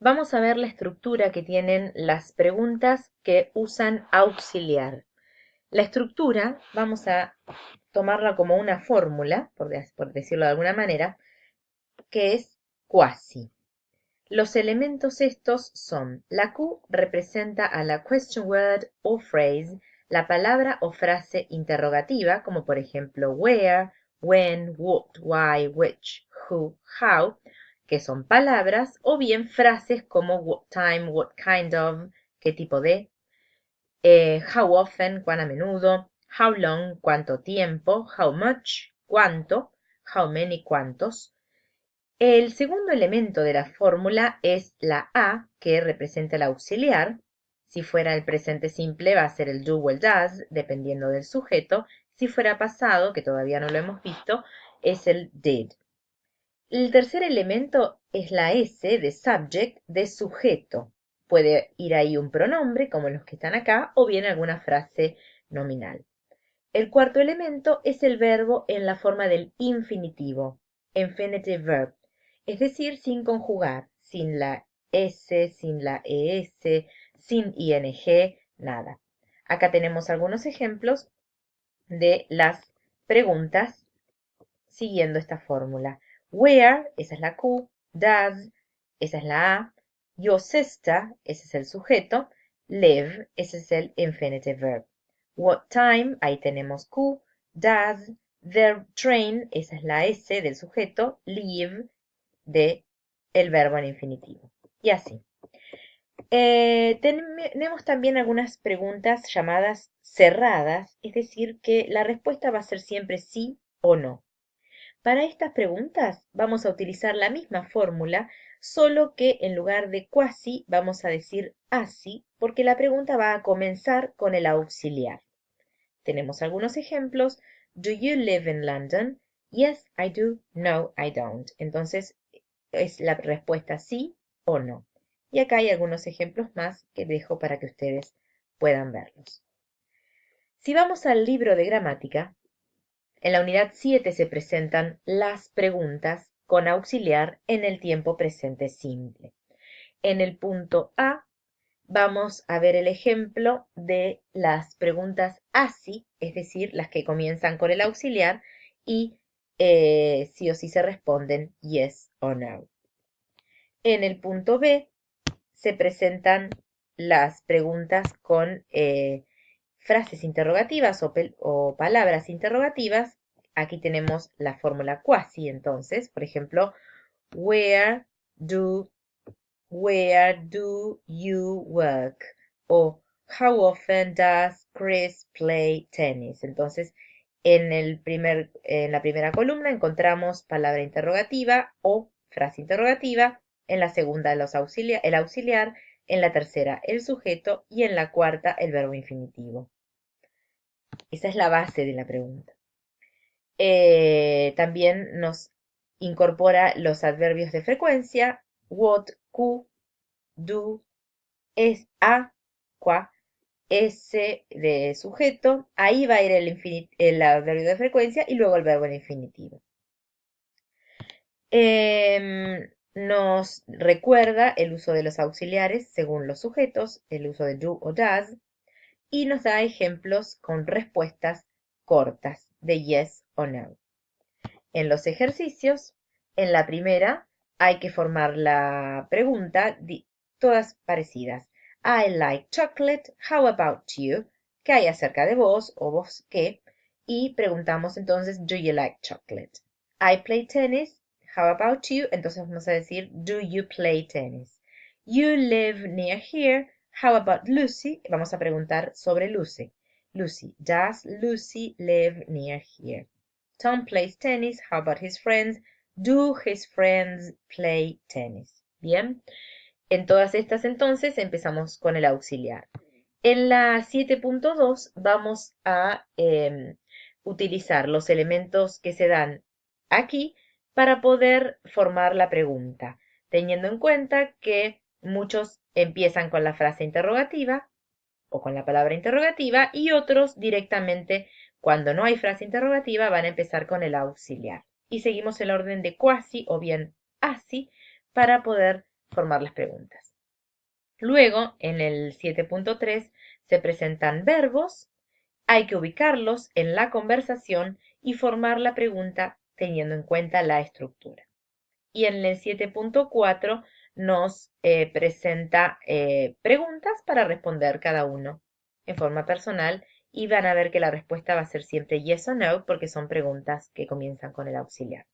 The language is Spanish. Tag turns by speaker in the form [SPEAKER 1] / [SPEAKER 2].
[SPEAKER 1] Vamos a ver la estructura que tienen las preguntas que usan auxiliar. La estructura vamos a tomarla como una fórmula, por decirlo de alguna manera, que es quasi. Los elementos estos son: la Q representa a la question word o phrase, la palabra o frase interrogativa, como por ejemplo where, when, what, why, which, who, how, que son palabras, o bien frases como what time, what kind of, qué tipo de, how often, cuán a menudo, how long, cuánto tiempo, how much, cuánto, how many, cuántos. El segundo elemento de la fórmula es la A, que representa el auxiliar. Si fuera el presente simple, va a ser el do o el does, dependiendo del sujeto. Si fuera pasado, que todavía no lo hemos visto, es el did. El tercer elemento es la S de subject, de sujeto. Puede ir ahí un pronombre, como los que están acá, o bien alguna frase nominal. El cuarto elemento es el verbo en la forma del infinitivo, infinitive verb, es decir, sin conjugar, sin la S, sin la ES, sin ING, nada. Acá tenemos algunos ejemplos de las preguntas siguiendo esta fórmula. Where, esa es la Q, does, esa es la A, your sister, ese es el sujeto, live, ese es el infinitive verb. What time, ahí tenemos Q, does, their train, esa es la S del sujeto, leave, de el verbo en infinitivo. Y así. Tenemos también algunas preguntas llamadas cerradas, es decir, que la respuesta va a ser siempre sí o no. Para estas preguntas vamos a utilizar la misma fórmula, solo que en lugar de quasi vamos a decir así, porque la pregunta va a comenzar con el auxiliar. Tenemos algunos ejemplos. Do you live in London? Yes, I do. No, I don't. Entonces es la respuesta sí o no. Y acá hay algunos ejemplos más que dejo para que ustedes puedan verlos. Si vamos al libro de gramática, en la unidad 7 se presentan las preguntas con auxiliar en el tiempo presente simple. En el punto A vamos a ver el ejemplo de las preguntas así, es decir, las que comienzan con el auxiliar y sí o sí se responden yes o no. En el punto B se presentan las preguntas con frases interrogativas o palabras interrogativas. Aquí tenemos la fórmula quasi, entonces, por ejemplo, where do, where do you work? O how often does Chris play tennis? Entonces, en la primera columna encontramos palabra interrogativa o frase interrogativa, en la segunda el auxiliar, en la tercera el sujeto y en la cuarta el verbo infinitivo. Esa es la base de la pregunta. También nos incorpora los adverbios de frecuencia, what, Q, do, es, a, qua, S de sujeto, ahí va a ir el adverbio de frecuencia y luego el verbo en infinitivo. Nos recuerda el uso de los auxiliares según los sujetos, el uso de do o does, y nos da ejemplos con respuestas cortas de yes o no. En los ejercicios, en la primera hay que formar la pregunta, todas parecidas. I like chocolate, how about you? ¿Qué hay acerca de vos o vos qué? Y preguntamos entonces, do you like chocolate? I play tennis, how about you? Entonces vamos a decir, do you play tennis? You live near here, how about Lucy? Vamos a preguntar sobre Lucy. Lucy, does Lucy live near here? Tom plays tennis. How about his friends? Do his friends play tennis? Bien. En todas estas entonces empezamos con el auxiliar. En la 7.2 vamos a utilizar los elementos que se dan aquí para poder formar la pregunta, teniendo en cuenta que muchos empiezan con la frase interrogativa o con la palabra interrogativa y otros directamente, cuando no hay frase interrogativa, van a empezar con el auxiliar. Y seguimos el orden de quasi o bien así para poder formar las preguntas. Luego, en el 7.3, se presentan verbos, hay que ubicarlos en la conversación y formar la pregunta teniendo en cuenta la estructura. Y en el 7.4 nos presenta preguntas para responder cada uno en forma personal y van a ver que la respuesta va a ser siempre yes o no porque son preguntas que comienzan con el auxiliar.